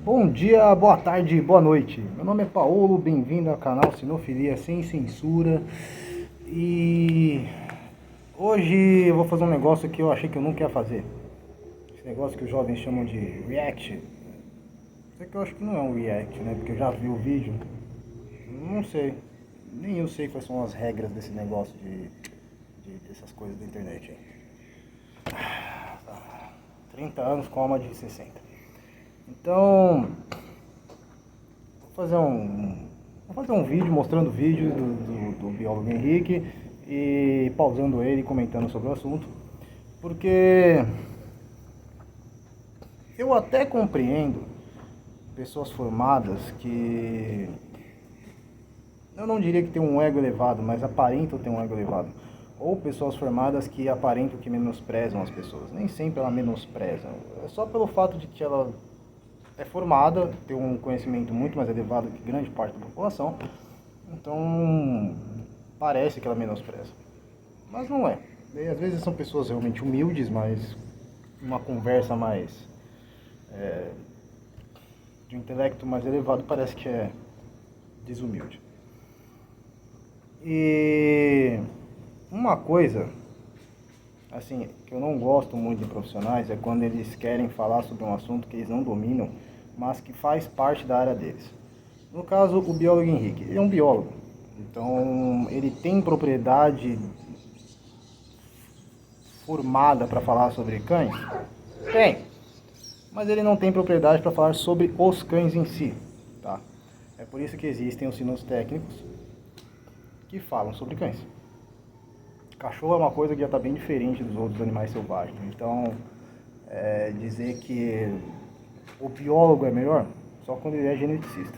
Bom dia, boa tarde, boa noite. Meu nome é Paulo, bem-vindo ao canal Sinofilia Sem Censura. E hoje eu vou fazer um negócio que eu achei que eu nunca ia fazer. Esse negócio que os jovens chamam de react. Só que eu acho que não é um react, né? Porque eu já vi o vídeo. Não sei. Nem eu sei quais são as regras desse negócio dessas coisas da internet aí. 30 anos com alma de 60. Então, vou fazer um vídeo mostrando o vídeo do biólogo Henrique e pausando ele e comentando sobre o assunto, porque eu até compreendo pessoas formadas que eu não diria que tem um ego elevado, mas aparentam ter um ego elevado, ou pessoas formadas que aparentam que menosprezam as pessoas. Nem sempre ela menospreza, é só pelo fato de que ela é formada, tem um conhecimento muito mais elevado que grande parte da população, então parece que ela menospreza, mas não é. E às vezes são pessoas realmente humildes, mas uma conversa mais de um intelecto mais elevado parece que é desumilde. E uma coisa assim que eu não gosto muito de profissionais é quando eles querem falar sobre um assunto que eles não dominam, mas que faz parte da área deles. No caso, o biólogo Henrique, ele é um biólogo, então ele tem propriedade formada para falar sobre cães? Tem, mas ele não tem propriedade para falar sobre os cães em si, tá? É por isso que existem os sinos técnicos que falam sobre cães. Cachorro é uma coisa que já está bem diferente dos outros animais selvagens, então dizer que o biólogo é melhor só quando ele é geneticista.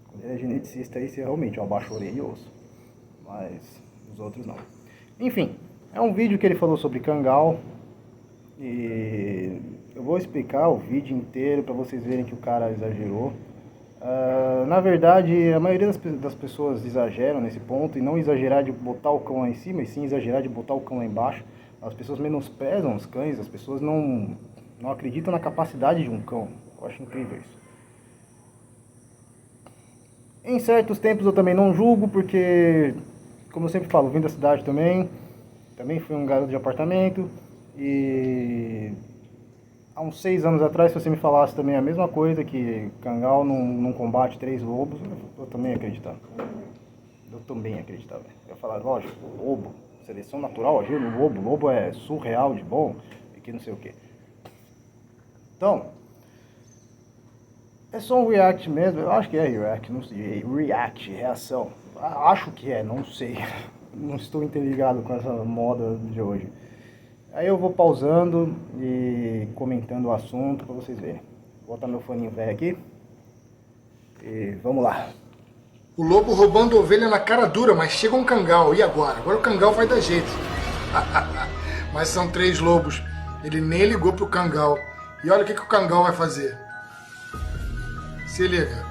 Quando ele é geneticista, aí você realmente abaixa a orelha e ouço. Mas os outros não. Enfim, é um vídeo que ele falou sobre Kangal. E eu vou explicar o vídeo inteiro para vocês verem que o cara exagerou. Na verdade, a maioria das pessoas exageram nesse ponto. E não exagerar de botar o cão lá em cima, e sim exagerar de botar o cão lá embaixo. As pessoas menosprezam os cães, as pessoas não acreditam na capacidade de um cão. Eu acho incrível isso. Em certos tempos eu também não julgo, porque, como eu sempre falo, vim da cidade também fui um garoto de apartamento, e há uns 6 anos atrás, se você me falasse também a mesma coisa, que Kangal não combate 3 lobos, eu também acreditava. Eu ia falar, lógico, lobo, seleção natural agiu no lobo, lobo é surreal de bom, e que não sei o que. Então, é só um react mesmo, eu acho que é react, não sei, react, reação. Acho que é, não sei. Não estou interligado com essa moda de hoje. Aí eu vou pausando e comentando o assunto para vocês verem. Vou botar meu foninho velho aqui e vamos lá. O lobo roubando ovelha na cara dura, mas chega um cangal. E agora? Agora o cangal vai dar jeito. Mas são 3 lobos. Ele nem ligou pro cangal. E olha o que o cangal vai fazer. Se liga.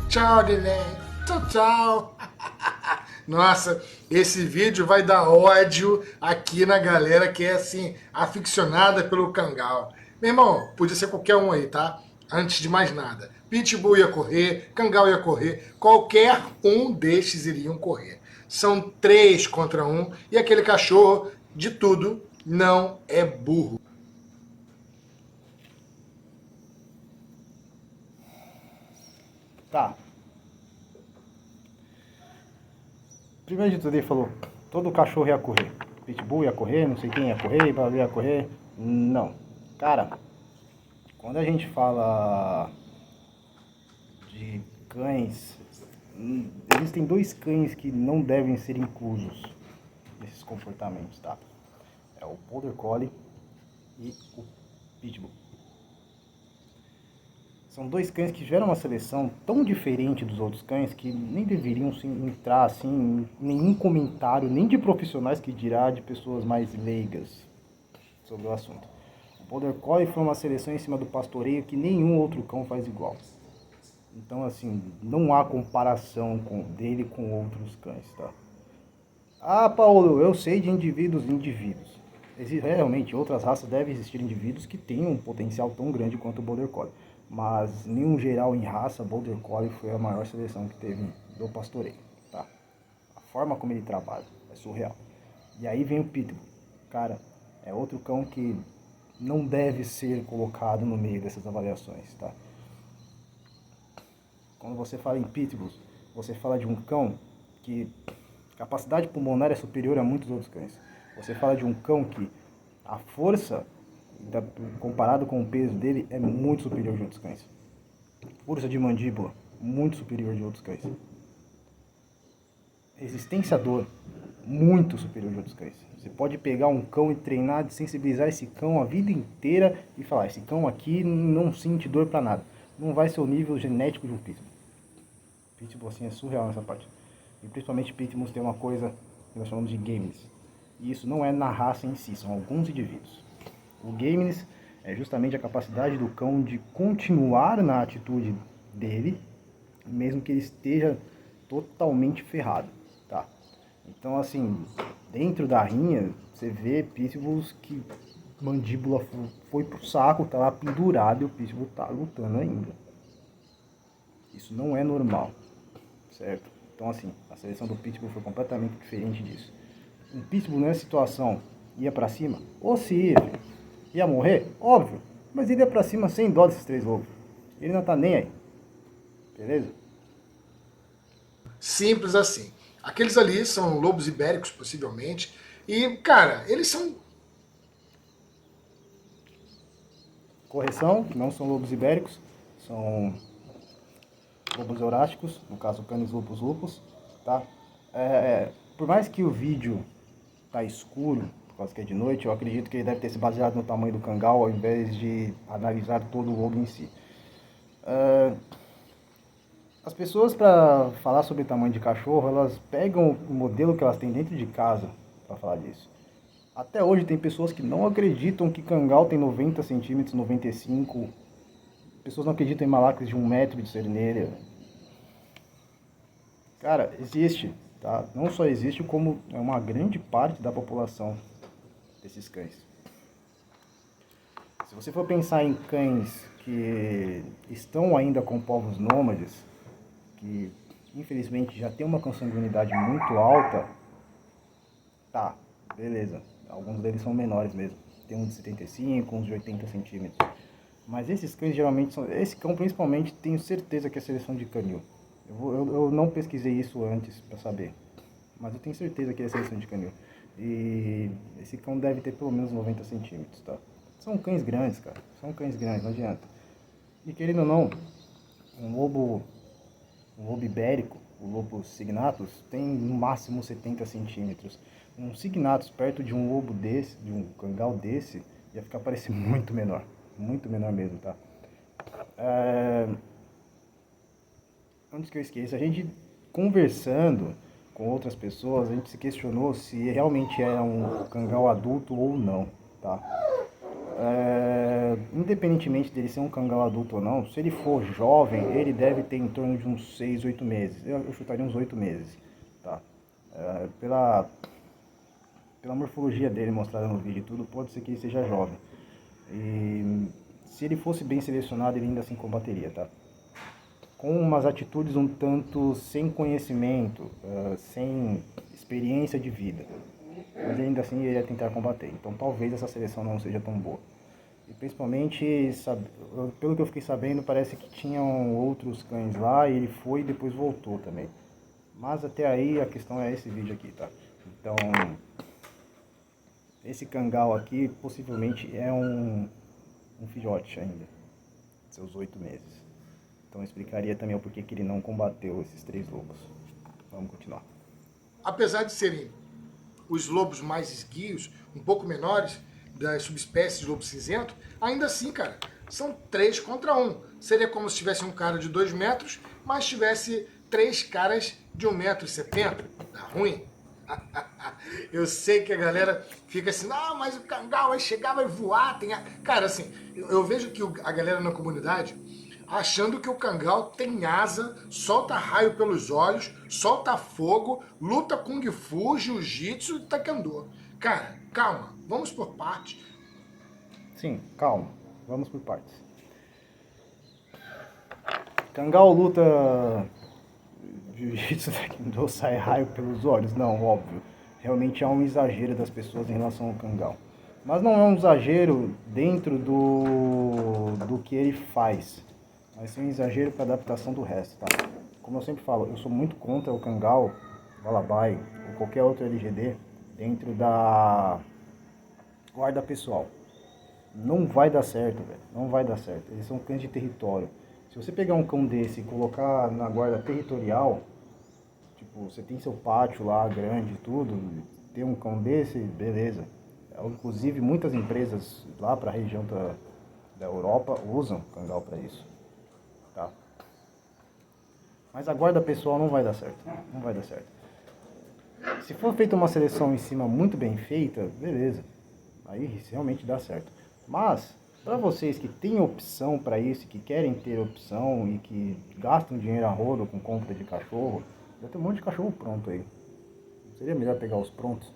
Tchau, neném. Tchau, tchau. Nossa, esse vídeo vai dar ódio aqui na galera que é assim, aficionada pelo cangal. Meu irmão, podia ser qualquer um aí, tá? Antes de mais nada. Pitbull ia correr, cangal ia correr, qualquer um destes iriam correr. São 3 contra 1 e aquele cachorro, de tudo, não é burro. Tá. Primeiro de tudo ele falou, todo cachorro ia correr. Pitbull ia correr, não sei quem ia correr, Babi ia correr. Não. Cara, quando a gente fala de cães, existem 2 cães que não devem ser inclusos nesses comportamentos, tá? É o Border Collie e o Pitbull. São 2 cães que tiveram uma seleção tão diferente dos outros cães que nem deveriam entrar assim em nenhum comentário, nem de profissionais, que dirá de pessoas mais leigas sobre o assunto. O Border Collie foi uma seleção em cima do pastoreio que nenhum outro cão faz igual. Então, assim, não há comparação dele com outros cães, tá? Ah, Paulo, eu sei de indivíduos e indivíduos. Realmente, em outras raças devem existir indivíduos que tenham um potencial tão grande quanto o Border Collie. Mas, nenhum geral em raça, Border Collie foi a maior seleção que teve do pastoreio, tá? A forma como ele trabalha é surreal. E aí vem o Pitbull. Cara, é outro cão que não deve ser colocado no meio dessas avaliações, tá? Quando você fala em Pitbulls, você fala de um cão que a capacidade pulmonar é superior a muitos outros cães. Você fala de um cão que a força, comparado com o peso dele, é muito superior de outros cães. Força de mandíbula, muito superior de outros cães. Resistência à dor, muito superior de outros cães. Você pode pegar um cão e treinar, de sensibilizar esse cão a vida inteira e falar, esse cão aqui não sente dor pra nada. Não vai ser o nível genético de um Pitbull. Pitbull assim é surreal nessa parte. E principalmente Pitbulls tem uma coisa que nós chamamos de games. E isso não é na raça em si, são alguns indivíduos. O games é justamente a capacidade do cão de continuar na atitude dele, mesmo que ele esteja totalmente ferrado, tá? Então assim, dentro da rinha, você vê Pitbulls que mandíbula foi pro saco, tá lá pendurado e o Pitbull tá lutando ainda. Isso não é normal, certo? Então assim, a seleção do Pitbull foi completamente diferente disso. Um Pitbull nessa situação ia pra cima? Ou se ia morrer? Óbvio, mas ele ia pra cima sem dó desses três lobos. Ele não tá nem aí, beleza? Simples assim. Aqueles ali são lobos ibéricos, possivelmente. E, cara, eles são... Correção, não são lobos ibéricos, são lobos eurásticos, no caso Canis lupus lupus, tá? Por mais que o vídeo tá escuro, por causa que é de noite, eu acredito que ele deve ter se baseado no tamanho do cangal, ao invés de analisar todo o lobo em si. As pessoas, para falar sobre tamanho de cachorro, elas pegam o modelo que elas têm dentro de casa para falar disso. Até hoje tem pessoas que não acreditam que cangal tem 90 centímetros, 95. Pessoas não acreditam em malacres de 1 metro de cerneira. Cara, existe, tá? Não só existe, como é uma grande parte da população desses cães. Se você for pensar em cães que estão ainda com povos nômades, que infelizmente já tem uma consanguinidade muito alta, tá, beleza. Alguns deles são menores mesmo. Tem uns de 75, uns de 80 centímetros. Mas esses cães geralmente são... Esse cão principalmente, tenho certeza que é seleção de canil. Eu não pesquisei isso antes para saber. Mas eu tenho certeza que é seleção de canil. E esse cão deve ter pelo menos 90 centímetros, tá? São cães grandes, cara. São cães grandes, não adianta. E querendo ou não, um lobo ibérico, o lobo signatus, tem no máximo 70 centímetros. Um signatus perto de um lobo desse, de um cangal desse, ia ficar parecendo muito menor mesmo, tá? Antes que eu esqueça, a gente conversando com outras pessoas, a gente se questionou se realmente era um cangal adulto ou não, tá? Independentemente dele ser um cangal adulto ou não, se ele for jovem, ele deve ter em torno de uns 6, 8 meses. Eu chutaria uns 8 meses, tá? Pela morfologia dele mostrada no vídeo e tudo, pode ser que ele seja jovem. E se ele fosse bem selecionado, ele ainda assim combateria, tá? Com umas atitudes um tanto sem conhecimento, sem experiência de vida. Mas ainda assim ele ia tentar combater. Então talvez essa seleção não seja tão boa. E principalmente, pelo que eu fiquei sabendo, parece que tinham outros cães lá e ele foi e depois voltou também. Mas até aí a questão é esse vídeo aqui, tá? Então, esse cangal aqui possivelmente é um filhote ainda, seus 8 meses. Então eu explicaria também o porquê que ele não combateu esses 3 lobos. Vamos continuar. Apesar de serem os lobos mais esguios, um pouco menores, das subespécies de lobo cinzento, ainda assim, cara, são 3 contra 1. Seria como se tivesse um cara de 2 metros, mas tivesse 3 caras de 1,70 m. Tá ruim? Eu sei que a galera fica assim, não, mas o cangal vai chegar, vai voar. Cara, assim, eu vejo que a galera na comunidade achando que o cangal tem asa, solta raio pelos olhos, solta fogo, luta kung fu, jiu-jitsu e taekwondo. Cara, calma, vamos por partes. Sim, calma, vamos por partes. Cangal luta jiu-jitsu taekwondo sai raio pelos olhos? Não, óbvio. Realmente há um exagero das pessoas em relação ao Cangal. Mas não é um exagero dentro do que ele faz. Mas sim um exagero para adaptação do resto, tá? Como eu sempre falo, eu sou muito contra o Cangal, Valabai ou qualquer outro LGD dentro da guarda pessoal. Não vai dar certo, velho. Não vai dar certo. Eles são cães de território. Se você pegar um cão desse e colocar na guarda territorial, tipo, você tem seu pátio lá grande e tudo, ter um cão desse, beleza. Inclusive, muitas empresas lá para a região da Europa usam Cangal para isso, tá? Mas a guarda pessoal não vai dar certo. Não vai dar certo. Se for feita uma seleção em cima muito bem feita, beleza. Aí realmente dá certo. Mas, para vocês que têm opção para isso, que querem ter opção e que gastam dinheiro a rodo com compra de cachorro, já tem um monte de cachorro pronto aí. Seria melhor pegar os prontos?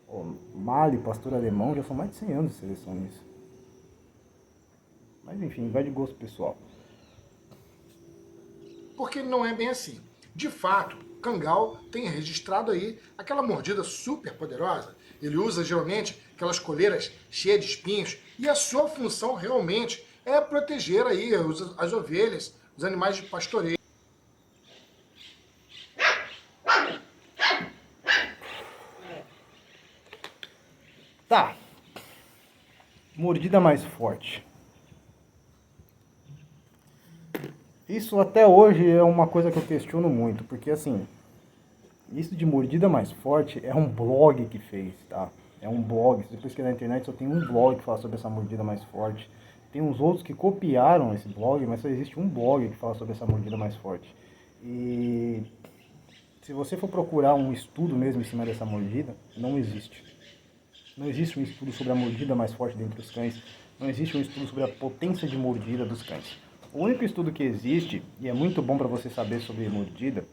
O Mali, pastor alemão, já são mais de 100 anos de seleção nisso. Mas enfim, vai de gosto pessoal. Porque não é bem assim. De fato, Cangal tem registrado aí aquela mordida super poderosa. Ele usa geralmente aquelas coleiras cheias de espinhos e a sua função realmente é proteger aí as ovelhas, os animais de pastoreio. Tá. Mordida mais forte. Isso até hoje é uma coisa que eu questiono muito, porque assim, isso de mordida mais forte é um blog que fez, tá? É um blog, se você pesquisar na internet só tem um blog que fala sobre essa mordida mais forte. Tem uns outros que copiaram esse blog, mas só existe um blog que fala sobre essa mordida mais forte. E se você for procurar um estudo mesmo em cima dessa mordida, não existe. Não existe um estudo sobre a mordida mais forte dentre os cães. Não existe um estudo sobre a potência de mordida dos cães. O único estudo que existe, e é muito bom para você saber sobre mordida,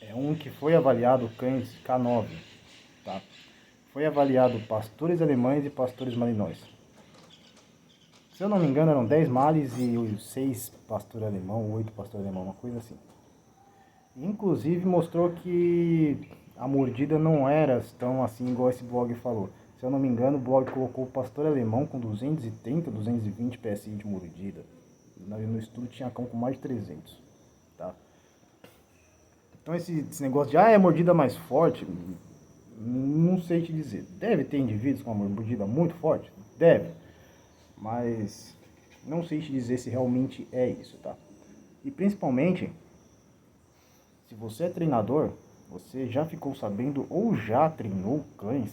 é um que foi avaliado cães K9, tá? Foi avaliado pastores alemães e pastores malinóis. Se eu não me engano, eram 10 males e 6 pastor alemão, 8 pastor alemão, uma coisa assim. Inclusive mostrou que a mordida não era tão assim igual esse blog falou. Se eu não me engano, o blog colocou o pastor alemão com 230, 220 PSI de mordida. No estudo tinha cão com mais de 300, tá? Então esse negócio de, é mordida mais forte, não sei te dizer. Deve ter indivíduos com uma mordida muito forte? Deve. Mas não sei te dizer se realmente é isso, tá? E principalmente, se você é treinador, você já ficou sabendo ou já treinou cães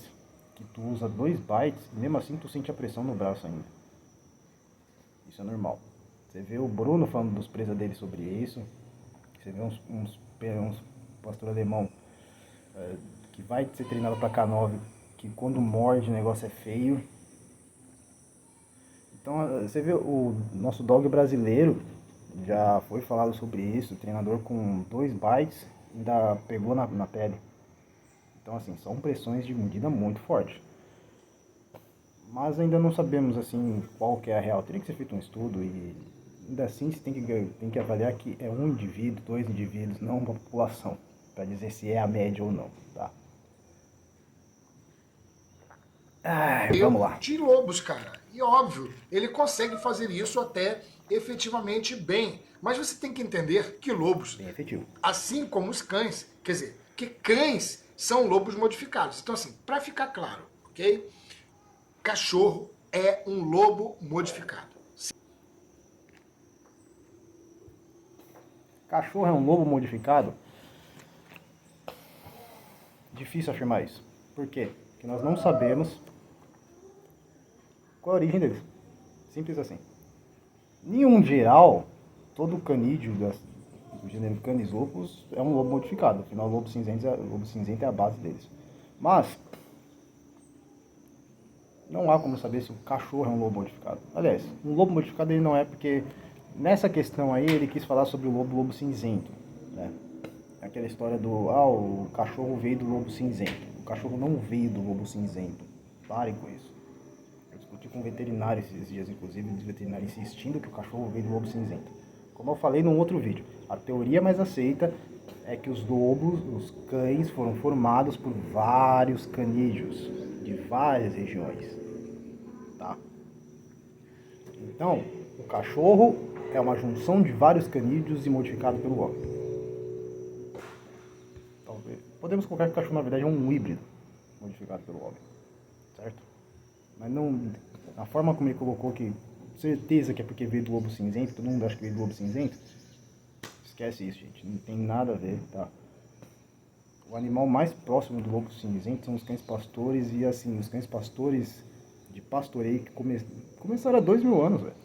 que tu usa 2 bytes e mesmo assim tu sente a pressão no braço ainda. Isso é normal. Você vê o Bruno falando dos presa dele sobre isso. Você vê uns pastor alemão que vai ser treinado para K9, que quando morde o negócio é feio. Então você vê o nosso dog brasileiro, já foi falado sobre isso, treinador com 2 bytes ainda pegou na pele. Então assim, são pressões de medida muito forte. Mas ainda não sabemos assim qual que é a real. Teria que ser feito um estudo e ainda assim você tem que avaliar que é um indivíduo, 2 indivíduos, não uma população, para dizer se é a média ou não, tá? Vamos lá. De lobos, cara. E óbvio, ele consegue fazer isso até efetivamente bem. Mas você tem que entender que lobos, Bem efetivo. assim como os cães, quer dizer, que cães são lobos modificados. Então assim, para ficar claro, ok? Cachorro é um lobo modificado. Cachorro é um lobo modificado? Difícil afirmar isso. Por quê? Porque nós não sabemos qual a origem deles. Simples assim. Em um geral, todo canídeo do gênero Canis lupus é um lobo modificado. Afinal, o lobo cinzento é a base deles. Mas não há como saber se o cachorro é um lobo modificado. Aliás, um lobo modificado ele não é, porque nessa questão aí ele quis falar sobre o lobo cinzento, né? Aquela história do, o cachorro veio do lobo cinzento. O cachorro não veio do lobo cinzento. Parem com isso. Eu discuti com um veterinário esses dias, inclusive, o veterinário insistindo que o cachorro veio do lobo cinzento. O Como eu falei num outro vídeo, a teoria mais aceita é que os lobos, os cães, foram formados por vários canídeos de várias regiões, tá? Então, o cachorro é uma junção de vários canídeos e modificado pelo homem. Talvez. Podemos colocar que o cachorro, na verdade, é um híbrido modificado pelo homem, certo? Mas não, a forma como ele colocou que, certeza que é porque veio do lobo cinzento, todo mundo acha que veio do lobo cinzento, esquece isso, gente, não tem nada a ver, tá? O animal mais próximo do lobo cinzento são os cães pastores, e assim, os cães pastores de pastoreio que começaram há 2000 anos, velho.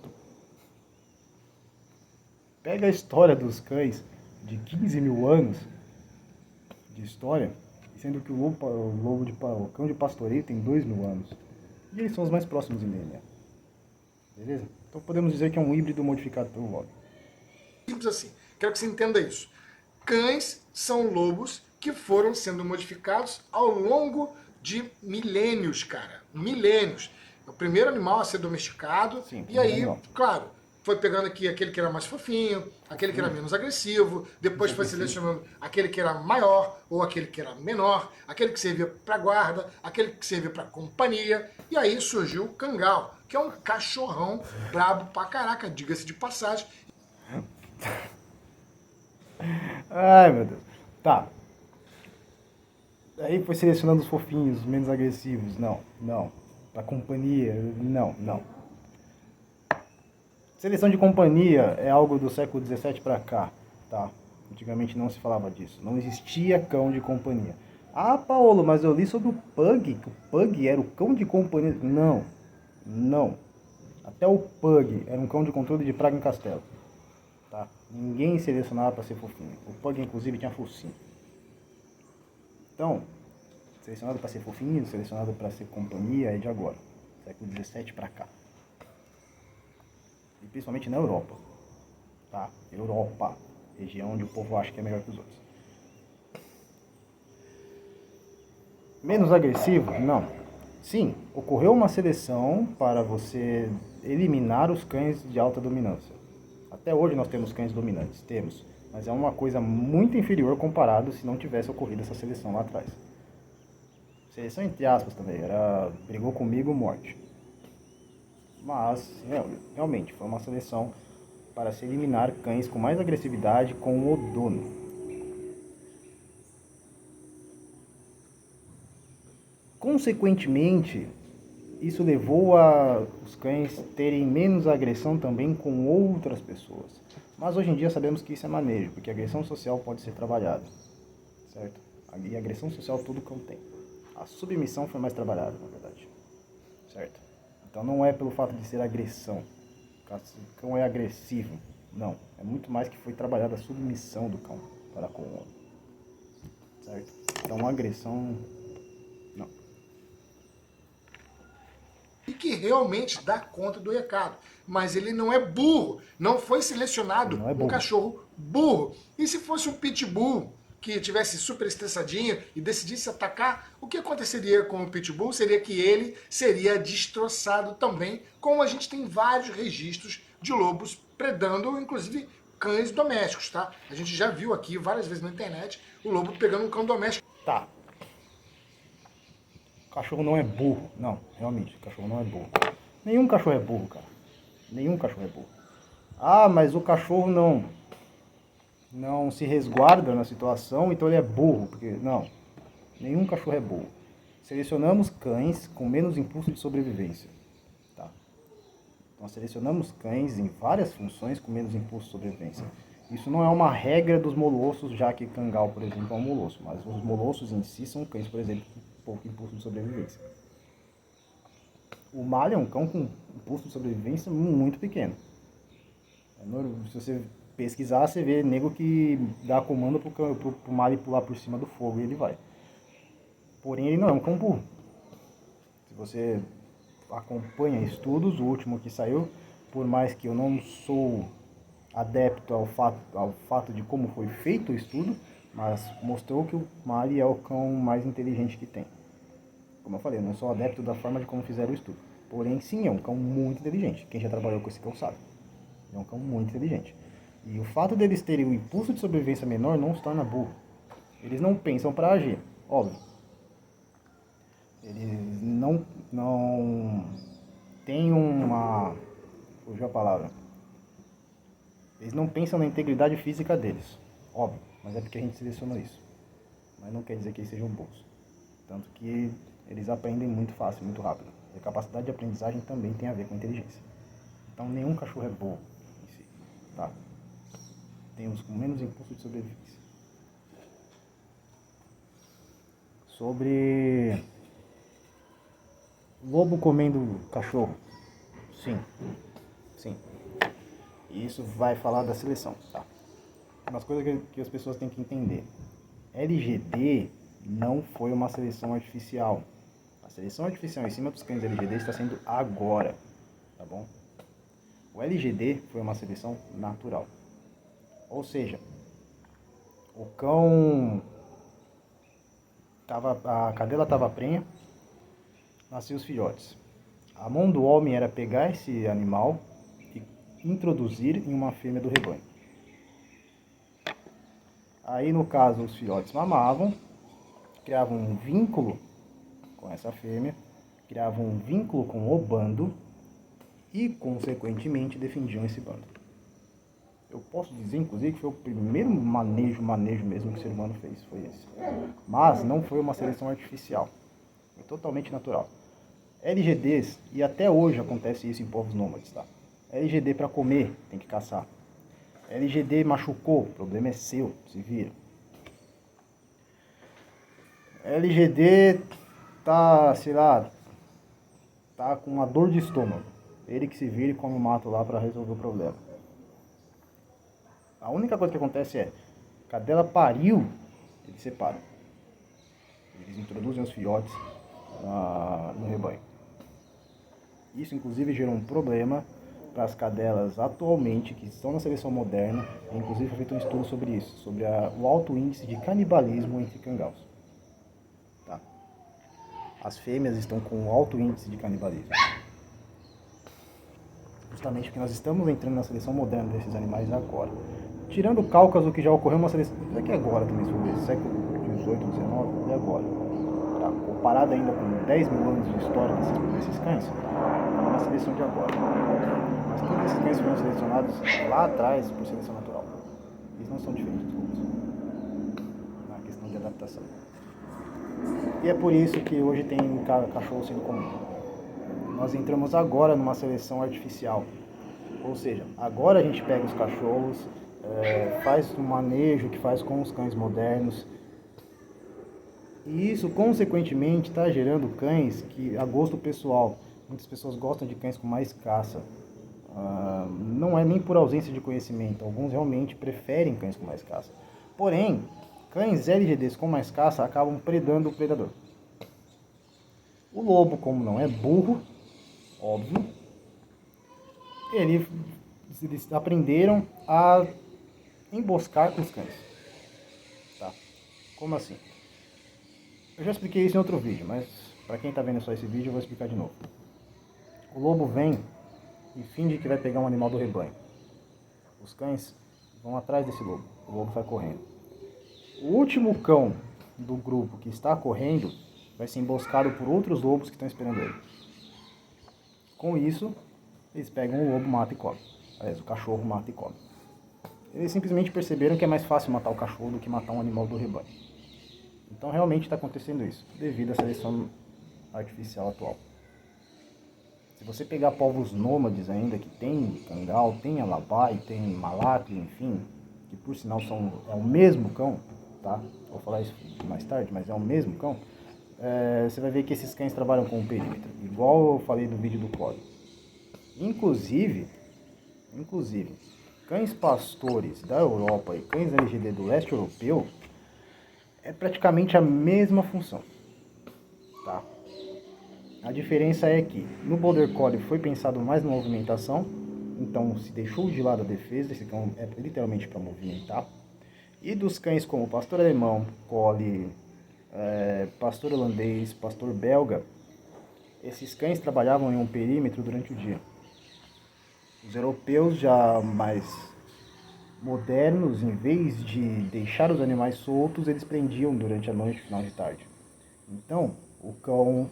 Pega a história dos cães de 15 mil anos de história, sendo que o cão de pastoreio tem 2000 anos. E eles são os mais próximos em DNA. Beleza? Então podemos dizer que é um híbrido modificado pelo homem. Simples assim. Quero que você entenda isso. Cães são lobos que foram sendo modificados ao longo de milênios, cara. Milênios. É o primeiro animal a ser domesticado. Sim, e aí, animal. claro, foi pegando aqui aquele que era mais fofinho, aquele que era menos agressivo, depois foi selecionando aquele que era maior ou aquele que era menor, aquele que servia para guarda, aquele que servia para companhia. E aí surgiu o cangal, que é um cachorrão brabo pra caraca, diga-se de passagem. Ai, meu Deus. Tá. Aí foi selecionando os fofinhos, os menos agressivos. Não, não. Pra companhia, não, não. Seleção de companhia é algo do século XVII pra cá, tá? Antigamente não se falava disso. Não existia cão de companhia. Ah, Paulo, mas eu li sobre o Pug, que o Pug era o cão de companhia. Não, não. Até o Pug era um cão de controle de praga em castelo. Tá? Ninguém selecionava para ser fofinho. O Pug, inclusive, tinha focinho. Então, selecionado para ser fofinho, selecionado para ser companhia é de agora. Século XVII para cá. E principalmente na Europa. Tá? Europa. Região onde o povo acha que é melhor que os outros. Menos agressivo? Não. Sim, ocorreu uma seleção para você eliminar os cães de alta dominância. Até hoje nós temos cães dominantes, temos. Mas é uma coisa muito inferior comparado se não tivesse ocorrido essa seleção lá atrás. Seleção entre aspas também, brigou comigo, morte. Mas, realmente, foi uma seleção para se eliminar cães com mais agressividade com o dono. Consequentemente, isso levou a os cães terem menos agressão também com outras pessoas. Mas hoje em dia sabemos que isso é manejo, porque a agressão social pode ser trabalhada, certo? E a agressão social todo cão tem. A submissão foi mais trabalhada, na verdade, certo? Então não é pelo fato de ser agressão, o cão é agressivo, não. É muito mais que foi trabalhada a submissão do cão para com o homem, certo? Então a agressão, não. E que realmente dá conta do recado. Mas ele não é burro. Não foi selecionado um cachorro burro. E se fosse um pitbull que tivesse super estressadinho e decidisse atacar, o que aconteceria com o pitbull seria que ele seria destroçado também, como a gente tem vários registros de lobos predando, inclusive cães domésticos, tá? A gente já viu aqui várias vezes na internet o lobo pegando um cão doméstico. Tá. O cachorro não é burro. Não, realmente, o cachorro não é burro. Nenhum cachorro é burro, cara. Nenhum cachorro é burro. Ah, mas o cachorro não se resguarda na situação, então ele é burro. Porque, não, nenhum cachorro é burro. Selecionamos cães com menos impulso de sobrevivência. Tá? Nós selecionamos cães em várias funções com menos impulso de sobrevivência. Isso não é uma regra dos molossos, já que cangal, por exemplo, é um molosso. Mas os molossos em si são cães, por exemplo, com pouco impulso de sobrevivência. O Malha é um cão com impulso de sobrevivência muito pequeno. Se você pesquisar, você vê nego que dá comando pro Malha pular por cima do fogo e ele vai. Porém, ele não é um cão burro. Se você acompanha estudos, o último que saiu, por mais que eu não sou adepto ao fato de como foi feito o estudo, mas mostrou que o Mali é o cão mais inteligente que tem. Como eu falei, eu não sou adepto da forma de como fizeram o estudo. Porém, sim, é um cão muito inteligente. Quem já trabalhou com esse cão sabe. É um cão muito inteligente. E o fato deles terem um impulso de sobrevivência menor não os torna burro. Eles não pensam para agir, óbvio. Eles não têm uma... fugiu a palavra. Eles não pensam na integridade física deles, óbvio. Mas é porque a gente selecionou isso. Mas não quer dizer que eles sejam burros. Tanto que eles aprendem muito fácil, muito rápido. E a capacidade de aprendizagem também tem a ver com inteligência. Então nenhum cachorro é burro em si, tá? Tem uns com menos impulso de sobrevivência. Sobre lobo comendo cachorro. Sim. E isso vai falar da seleção, tá? Umas coisas que as pessoas têm que entender. LGD não foi uma seleção artificial. A seleção artificial em cima dos cães LGD está sendo agora, tá bom? O LGD foi uma seleção natural. Ou seja, o cão a cadela estava prenha, nasciam os filhotes. A mão do homem era pegar esse animal e introduzir em uma fêmea do rebanho. Aí, no caso, os filhotes mamavam, criavam um vínculo com essa fêmea, criavam um vínculo com o bando e, consequentemente, defendiam esse bando. Eu posso dizer, inclusive, que foi o primeiro manejo mesmo que o ser humano fez, foi esse. Mas não foi uma seleção artificial, foi totalmente natural. LGDs, e até hoje acontece isso em povos nômades, tá? LGD para comer, tem que caçar. LGD machucou, o problema é seu, se vira. LGD tá, sei lá, tá com uma dor de estômago. Ele que se vira e come o mato lá para resolver o problema. A única coisa que acontece é, cadela pariu, eles separam. Eles introduzem os filhotes no rebanho. Isso inclusive gerou um problema para as cadelas atualmente que estão na seleção moderna. E, inclusive foi feito um estudo sobre isso, sobre o alto índice de canibalismo entre cangaus. Tá? As fêmeas estão com alto índice de canibalismo. Justamente porque nós estamos entrando na seleção moderna desses animais agora. Tirando o Cáucaso, que já ocorreu uma seleção... Isso aqui é agora também, se for ver, século XVIII, XIX, é agora. Tá? Comparado ainda com 10 mil anos de história desses cães, é uma seleção de agora. Mas todos esses cães foram selecionados lá atrás por seleção natural. Eles não são diferentes dos outros. Na questão de adaptação. E é por isso que hoje tem cachorro sendo comum. Nós entramos agora numa seleção artificial. Ou seja, agora a gente pega os cachorros, faz o manejo que faz com os cães modernos. E isso, consequentemente, está gerando cães que, a gosto pessoal, muitas pessoas gostam de cães com mais caça. Não é nem por ausência de conhecimento, alguns realmente preferem cães com mais caça. Porém, cães LGDs com mais caça acabam predando o predador. O lobo, como não é burro, óbvio, eles aprenderam a emboscar os cães. Tá? Como assim? Eu já expliquei isso em outro vídeo, mas para quem está vendo só esse vídeo eu vou explicar de novo. O lobo vem e finge que vai pegar um animal do rebanho. Os cães vão atrás desse lobo. O lobo sai correndo. O último cão do grupo que está correndo vai ser emboscado por outros lobos que estão esperando ele. Com isso, eles pegam o lobo, matam e comem. Aliás, o cachorro mata e come. Eles simplesmente perceberam que é mais fácil matar o cachorro do que matar um animal do rebanho. Então realmente está acontecendo isso, devido à seleção artificial atual. Se você pegar povos nômades ainda, que tem cangal, tem alabai, tem malacre, enfim, que por sinal é o mesmo cão, tá? Vou falar isso mais tarde, mas é o mesmo cão. Você vai ver que esses cães trabalham com o perímetro, igual eu falei do vídeo do código. Inclusive, cães pastores da Europa e cães LGD do leste europeu é praticamente a mesma função, tá? A diferença é que no Border Collie foi pensado mais na movimentação, então se deixou de lado a defesa, esse cão é literalmente para movimentar. E dos cães como pastor alemão, collie, pastor holandês, pastor belga, esses cães trabalhavam em um perímetro durante o dia. Os europeus já mais modernos, em vez de deixar os animais soltos, eles prendiam durante a noite, final de tarde. Então, o cão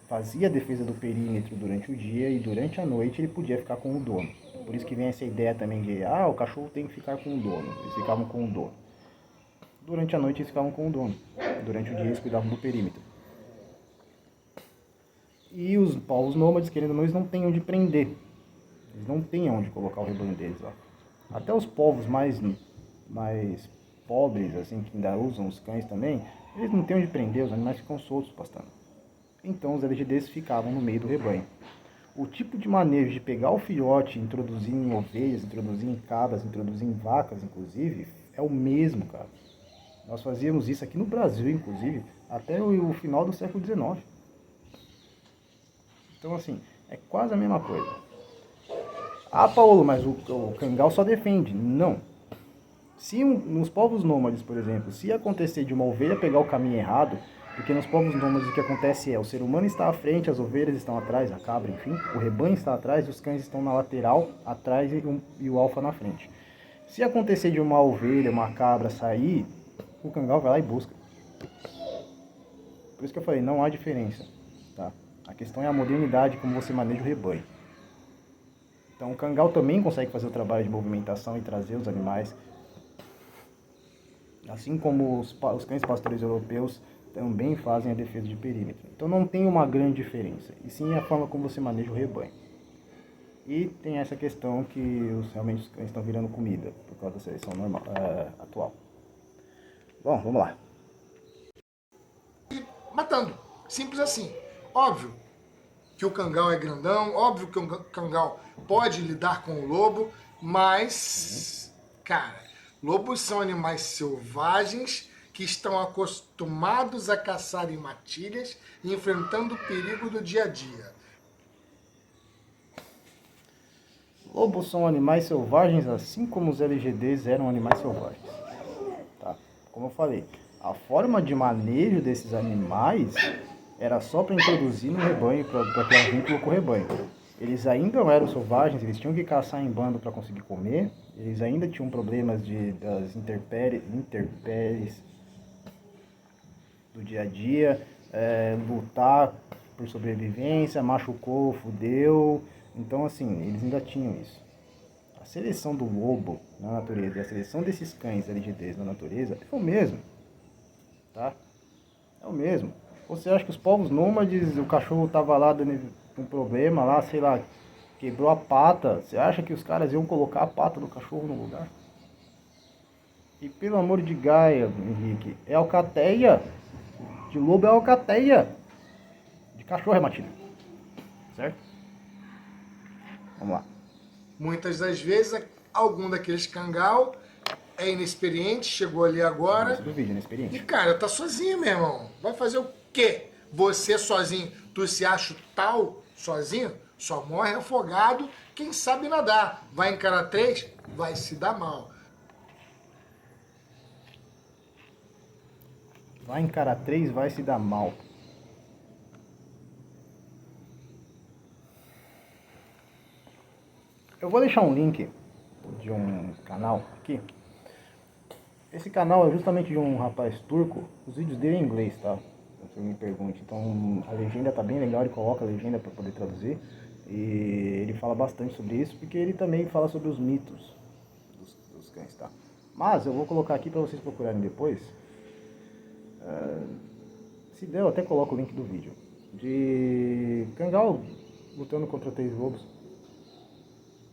fazia a defesa do perímetro durante o dia e durante a noite ele podia ficar com o dono. Por isso que vem essa ideia também de, o cachorro tem que ficar com o dono. Eles ficavam com o dono. Durante a noite eles ficavam com o dono. Durante o dia eles cuidavam do perímetro. E os povos nômades, querendo ou não, eles não têm onde prender. Eles não têm onde colocar o rebanho deles lá. Até os povos mais pobres, assim, que ainda usam os cães também, eles não têm onde prender, os animais ficam soltos pastando. Então os LGDs ficavam no meio do rebanho. O tipo de manejo de pegar o filhote, introduzir em ovelhas, introduzir em cabras, introduzir em vacas, inclusive, é o mesmo, cara. Nós fazíamos isso aqui no Brasil, inclusive, até o final do século XIX. Então, assim, é quase a mesma coisa. Paulo, mas o cangal só defende. Não. Se nos povos nômades, por exemplo, se acontecer de uma ovelha pegar o caminho errado, porque nos povos nômades o que acontece é o ser humano está à frente, as ovelhas estão atrás, a cabra, enfim, o rebanho está atrás e os cães estão na lateral, atrás e o alfa na frente. Se acontecer de uma ovelha, uma cabra sair, o cangal vai lá e busca. Por isso que eu falei, não há diferença. Tá? A questão é a modernidade, como você maneja o rebanho. Então o cangal também consegue fazer o trabalho de movimentação e trazer os animais. Assim como os cães pastores europeus também fazem a defesa de perímetro. Então não tem uma grande diferença, e sim a forma como você maneja o rebanho. E tem essa questão que realmente os cães estão virando comida, por causa da seleção normal, atual. Bom, vamos lá. Matando. Simples assim. Óbvio que o cangal é grandão, óbvio que o cangal pode lidar com o lobo, mas, cara, lobos são animais selvagens que estão acostumados a caçar em matilhas e enfrentando o perigo do dia a dia. Lobos são animais selvagens, assim como os LGDs eram animais selvagens. Tá? Como eu falei, a forma de manejo desses animais era só para introduzir no rebanho, para criar vínculo com o rebanho. Eles ainda não eram selvagens, eles tinham que caçar em bando para conseguir comer, eles ainda tinham problemas das intempéries do dia a dia, lutar por sobrevivência, machucou, fudeu. Então, assim, eles ainda tinham isso. A seleção do lobo na natureza e a seleção desses cães LGDs na natureza é o mesmo. Tá? É o mesmo. Você acha que os povos nômades, o cachorro tava lá dando um problema lá, sei lá, quebrou a pata. Você acha que os caras iam colocar a pata do cachorro no lugar? E pelo amor de Gaia, Henrique, é alcateia. De lobo é alcateia. De cachorro é matilha. Certo? Vamos lá. Muitas das vezes, algum daqueles cangal é inexperiente, chegou ali agora. Do vídeo, inexperiente. E, cara, tá sozinho, meu irmão. Vai fazer o quê? Você sozinho, tu se acha tal sozinho? Só morre afogado quem sabe nadar. Vai encarar 3, vai se dar mal. Vai encarar 3, vai se dar mal. Eu vou deixar um link de um canal aqui. Esse canal é justamente de um rapaz turco. Os vídeos dele é em inglês, tá? Se me pergunte. Então a legenda tá bem legal, ele coloca a legenda para poder traduzir. E ele fala bastante sobre isso, porque ele também fala sobre os mitos dos cães, tá? Mas eu vou colocar aqui para vocês procurarem depois. Se der, eu até coloco o link do vídeo. De cangal lutando contra 3 lobos.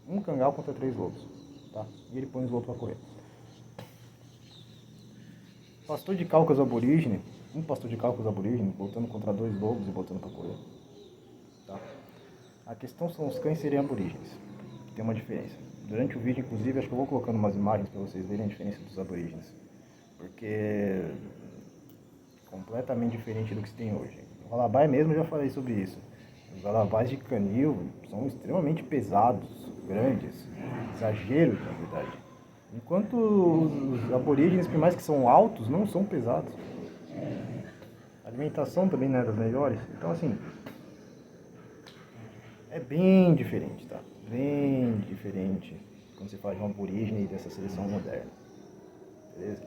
Um cangal contra 3 lobos, tá? E ele põe os lobos para correr. Pastor de Cáucaso aborígene, um pastor de Cáucaso aborígene lutando contra 2 lobos e botando para correr, tá? A questão são os cães serem aborígenes, tem uma diferença. Durante o vídeo, inclusive, acho que eu vou colocando umas imagens para vocês verem a diferença dos aborígenes, porque é completamente diferente do que se tem hoje. O Valabai mesmo, eu já falei sobre isso. Os Valabais de canil são extremamente pesados, grandes, exagero, na verdade. Enquanto os aborígenes, por mais que são altos, não são pesados. A alimentação também não é das melhores. Então, assim, é bem diferente, tá? Bem diferente quando se fala de uma aborígene e dessa seleção moderna. Beleza?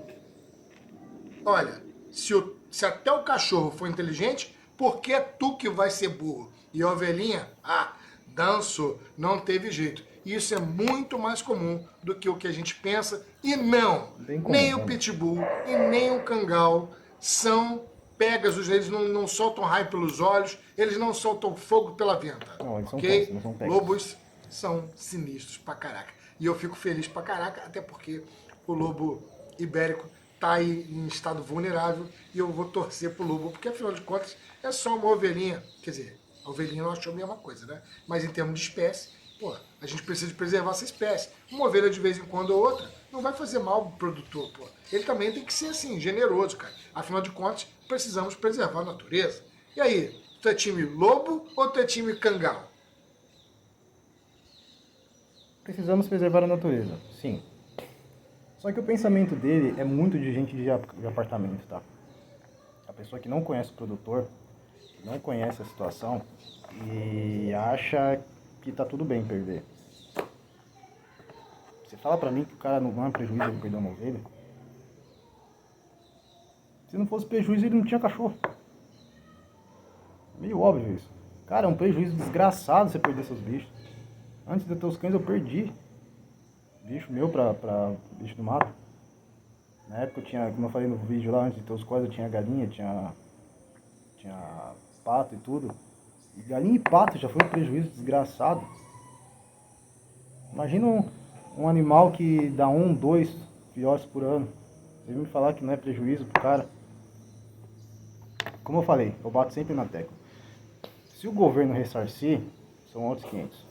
Olha, se até o cachorro for inteligente, por que é tu que vai ser burro? E a ovelhinha, dançou, não teve jeito. Isso é muito mais comum do que o que a gente pensa. E não, Bem comum, nem o né? pitbull e nem o cangal são Pegasus, eles não soltam raio pelos olhos, eles não soltam fogo pela venta. Não, eles são ok? cães, não são Pegasus. Lobos são sinistros pra caraca. E eu fico feliz pra caraca, até porque o lobo ibérico tá aí em estado vulnerável e eu vou torcer pro lobo, porque afinal de contas é só uma ovelhinha. Quer dizer, a ovelhinha não achou a mesma coisa, né? Mas em termos de espécie, pô, a gente precisa de preservar essa espécie. Uma ovelha de vez em quando ou outra não vai fazer mal pro produtor, pô. Ele também tem que ser assim, generoso, cara. Afinal de contas, precisamos preservar a natureza. E aí, tu é time lobo ou tu é time cangal? Precisamos preservar a natureza, sim. Só que o pensamento dele é muito de gente de apartamento, tá? A pessoa que não conhece o produtor, que não conhece a situação e acha que tá tudo bem perder. Você fala pra mim que o cara não é prejuízo ele perder uma ovelha? Se não fosse prejuízo, ele não tinha cachorro. Meio óbvio isso. Cara, é um prejuízo desgraçado você perder seus bichos. Antes de eu ter os cães, eu perdi bicho meu pra bicho do mato. Na época eu tinha, como eu falei no vídeo lá, antes de ter os cães, eu tinha galinha, tinha pato e tudo. E galinha e pato já foi um prejuízo desgraçado. Imagina um animal que dá 1, 2 filhotes por ano. Você me falar que não é prejuízo pro cara. Como eu falei, eu bato sempre na tecla. Se o governo ressarcir, são outros 500.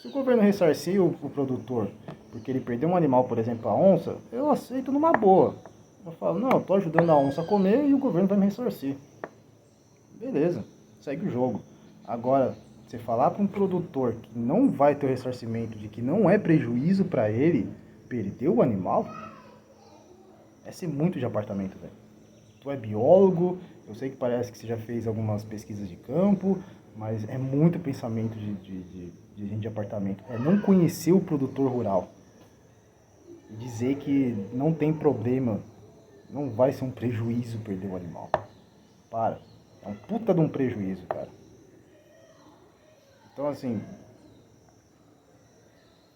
Se o governo ressarcir o produtor, porque ele perdeu um animal, por exemplo, a onça, eu aceito numa boa. Eu falo, não, eu tô ajudando a onça a comer e o governo vai me ressarcir. Beleza, segue o jogo. Agora, você falar para um produtor que não vai ter o ressarcimento, de que não é prejuízo para ele perder o animal, é ser muito de apartamento, velho. Tu é biólogo, eu sei que parece que você já fez algumas pesquisas de campo, mas é muito pensamento de gente de apartamento. É não conhecer o produtor rural. Dizer que não tem problema, não vai ser um prejuízo perder o animal. Para. É um puta de um prejuízo, cara. Então, assim,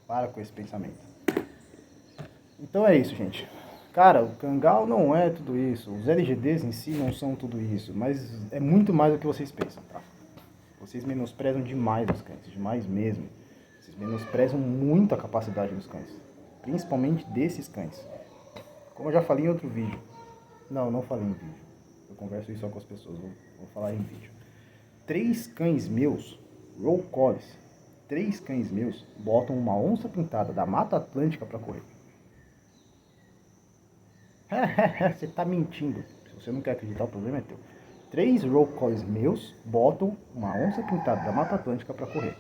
para com esse pensamento. Então é isso, gente. Cara, o cangal não é tudo isso. Os LGDs em si não são tudo isso. Mas é muito mais do que vocês pensam, tá? Vocês menosprezam demais os cães. Demais mesmo. Vocês menosprezam muito a capacidade dos cães. Principalmente desses cães. Como eu já falei em outro vídeo. Não falei em vídeo. Eu converso isso só com as pessoas. Vou falar em vídeo. 3 cães meus, Roll Collies, 3 cães meus botam uma onça pintada da Mata Atlântica pra correr. Você tá mentindo. Se você não quer acreditar, o problema é teu. 3 Roll Collies meus botam uma onça pintada da Mata Atlântica pra correr.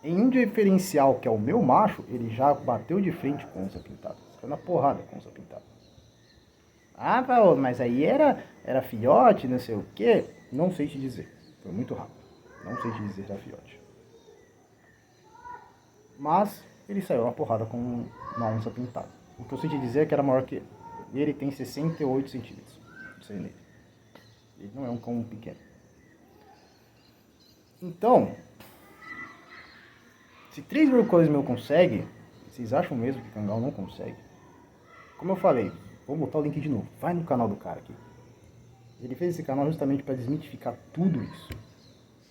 Em um diferencial que é o meu macho, ele já bateu de frente com a onça pintada. Saiu na porrada com a onça pintada. Ah, Paulo, mas aí era filhote, não sei o que. Não sei te dizer. Foi muito rápido. Não sei te dizer se era filhote. Mas ele saiu na porrada com uma onça pintada. O que eu sei te dizer é que era maior que ele. E ele tem 68 centímetros. Isso aí nele. Ele não é um cão pequeno. Então, se 3 Roll meu consegue, vocês acham mesmo que cangal não consegue? Como eu falei, vou botar o link de novo. Vai no canal do cara aqui. Ele fez esse canal justamente para desmitificar tudo isso.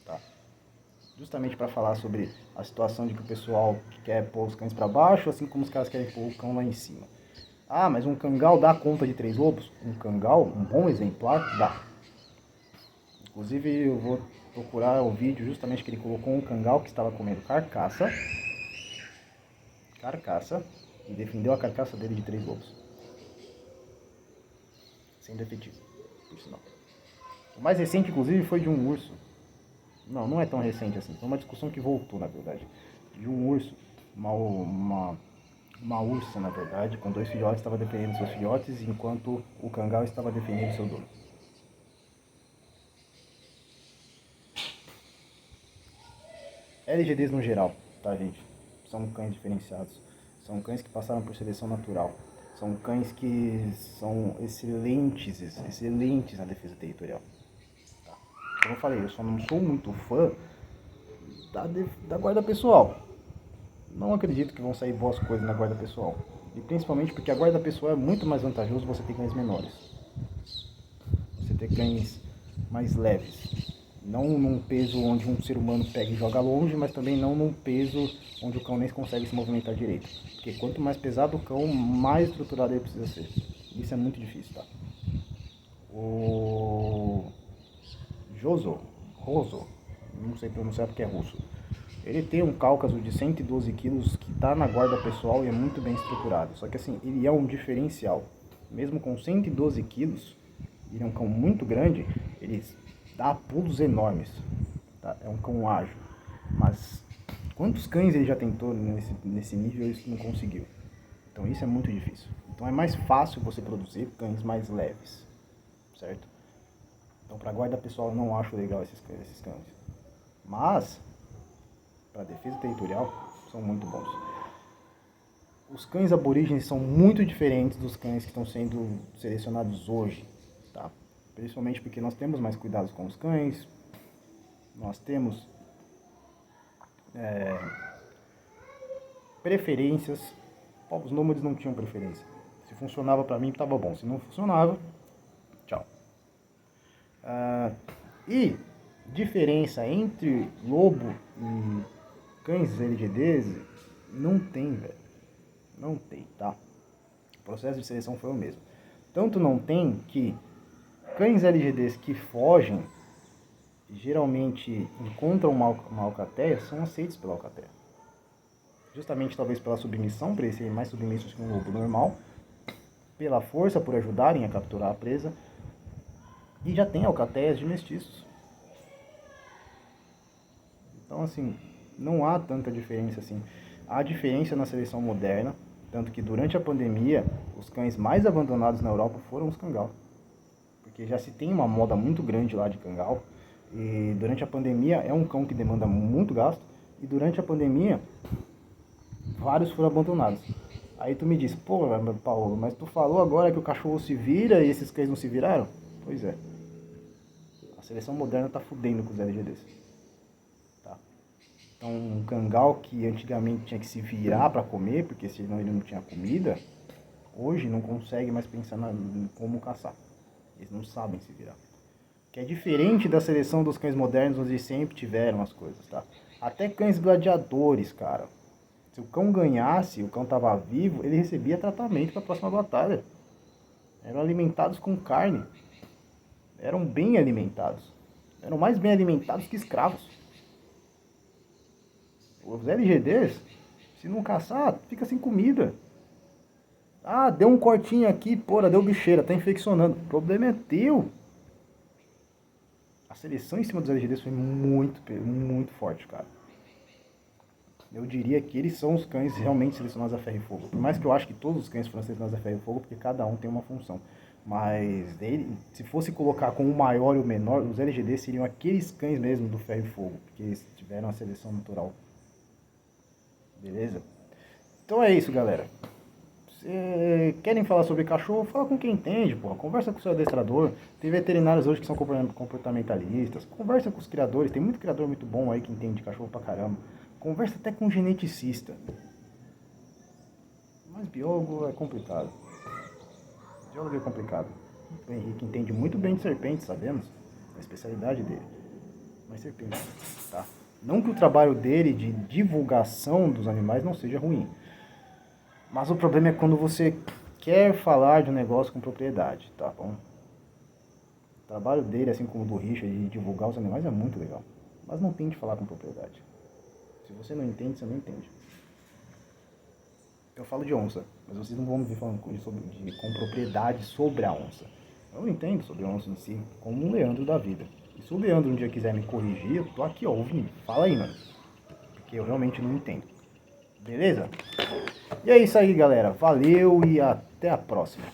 Tá? Justamente para falar sobre a situação de que o pessoal quer pôr os cães para baixo, assim como os caras querem pôr o cão lá em cima. Ah, mas um cangal dá conta de 3 lobos? Um cangal, um bom exemplar, dá. Inclusive eu vou procurar o vídeo justamente que ele colocou um cangal que estava comendo carcaça, e defendeu a carcaça dele de 3 lobos. Sendo efetivo, por sinal. O mais recente, inclusive, foi de um urso. Não é tão recente assim. Foi uma discussão que voltou, na verdade. De um urso, uma ursa, na verdade, com 2 filhotes, estava defendendo seus filhotes, enquanto o cangal estava defendendo seu dono. LGDs no geral, tá, gente? são cães diferenciados. São cães que passaram por seleção natural. São cães que são excelentes na defesa territorial. Tá? Como eu falei, eu só não sou muito fã da guarda pessoal. Não acredito que vão sair boas coisas na guarda pessoal. E principalmente porque a guarda pessoal é muito mais vantajoso você ter cães menores. Você ter cães mais leves. Não num peso onde um ser humano pega e joga longe, mas também não num peso onde o cão nem consegue se movimentar direito. Porque quanto mais pesado o cão, mais estruturado ele precisa ser. Isso é muito difícil, tá? O Roso, não sei pronunciar porque é russo. Ele tem um cáucaso de 112 quilos que está na guarda pessoal e é muito bem estruturado. Só que assim, ele é um diferencial. Mesmo com 112 quilos, ele é um cão muito grande, ele dá pulos enormes. Tá? É um cão ágil. Mas quantos cães ele já tentou nesse nível e isso não conseguiu? Então isso é muito difícil. Então é mais fácil você produzir cães mais leves. Certo? Então para guarda pessoal eu não acho legal esses cães. Mas para defesa territorial são muito bons. Os cães aborígenes são muito diferentes dos cães que estão sendo selecionados hoje, tá? Principalmente porque nós temos mais cuidados com os cães, nós temos preferências. Os nômades não tinham preferência. Se funcionava para mim, estava bom. Se não funcionava, tchau. E diferença entre lobo e cães LGDs não tem, velho. Não tem, tá? O processo de seleção foi o mesmo. Tanto não tem que cães LGDs que fogem geralmente encontram uma alcateia são aceitos pela alcateia. Justamente talvez pela submissão, para eles serem mais submissos que um lobo normal, pela força, por ajudarem a capturar a presa, e já tem alcateias de mestiços. Então assim, não há tanta diferença assim. Há diferença na seleção moderna, tanto que durante a pandemia, os cães mais abandonados na Europa foram os Kangal. Porque já se tem uma moda muito grande lá de Kangal, e durante a pandemia é um cão que demanda muito gasto, e durante a pandemia, vários foram abandonados. Aí tu me diz, pô, Paulo, mas tu falou agora que o cachorro se vira e esses cães não se viraram? Pois é. A seleção moderna tá fudendo com os LGDs. Então, um Kangal que antigamente tinha que se virar para comer, porque senão ele não tinha comida, hoje não consegue mais pensar em como caçar. Eles não sabem se virar. Que é diferente da seleção dos cães modernos, onde sempre tiveram as coisas, tá? Até cães gladiadores, cara. Se o cão ganhasse, o cão tava vivo, ele recebia tratamento para a próxima batalha. Eram alimentados com carne. Eram bem alimentados. Eram mais bem alimentados que escravos. Os LGDs, se não caçar, fica sem comida. Ah, deu um cortinho aqui, porra, deu bicheira, tá infeccionando. O problema é teu. A seleção em cima dos LGDs foi muito forte, cara. Eu diria que eles são os cães realmente selecionados a ferro e fogo. Por mais que eu acho que todos os cães foram selecionados a ferro e fogo, porque cada um tem uma função. Mas se fosse colocar com o maior e o menor, os LGDs seriam aqueles cães mesmo do ferro e fogo, porque eles tiveram a seleção natural. Beleza? Então é isso, galera. Se querem falar sobre cachorro, fala com quem entende, porra. Conversa com o seu adestrador. Tem veterinários hoje que são comportamentalistas. Conversa com os criadores. Tem muito criador muito bom aí que entende de cachorro pra caramba. Conversa até com um geneticista. Mas biólogo é complicado. Biólogo é complicado. O Henrique entende muito bem de serpentes, sabemos. É a especialidade dele. Mas serpentes, tá? Não que o trabalho dele de divulgação dos animais não seja ruim. Mas o problema é quando você quer falar de um negócio com propriedade, tá bom? O trabalho dele, assim como o do Richard, de divulgar os animais é muito legal. Mas não tente falar com propriedade. Se você não entende, você não entende. Eu falo de onça, mas vocês não vão me ver falando com propriedade sobre a onça. Eu não entendo sobre a onça em si, como um Leandro da vida. E se o Leandro um dia quiser me corrigir, eu tô aqui, ó, ouvindo. Fala aí, mano. Porque eu realmente não entendo. Beleza? E é isso aí, galera. Valeu e até a próxima.